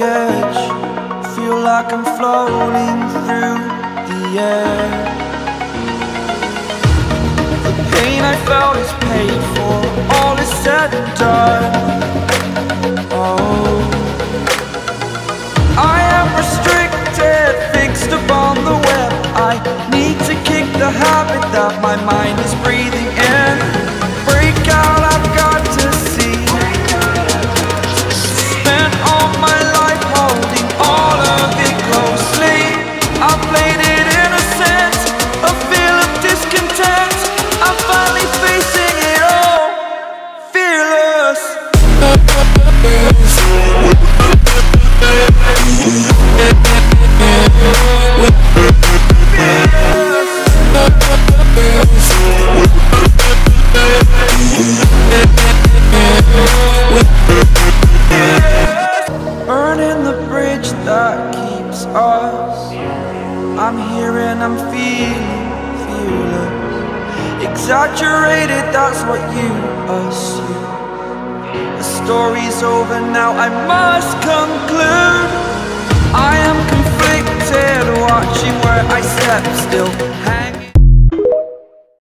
edge, feel like I'm floating through the air. The pain I felt is paid for, all is said and done. Oh, I am restricted, fixed upon the web. I need to kick the habit that my mind is breathing in. Break out, I've got to see. Spent all my life holding all of it closely. I played it innocent, a feel of discontent. I'm finally facing it all, fearless. Burning the bridge that keeps us. I'm here and I'm feeling fearless. Exaggerated, that's what you assume. The story's over now, I must conclude.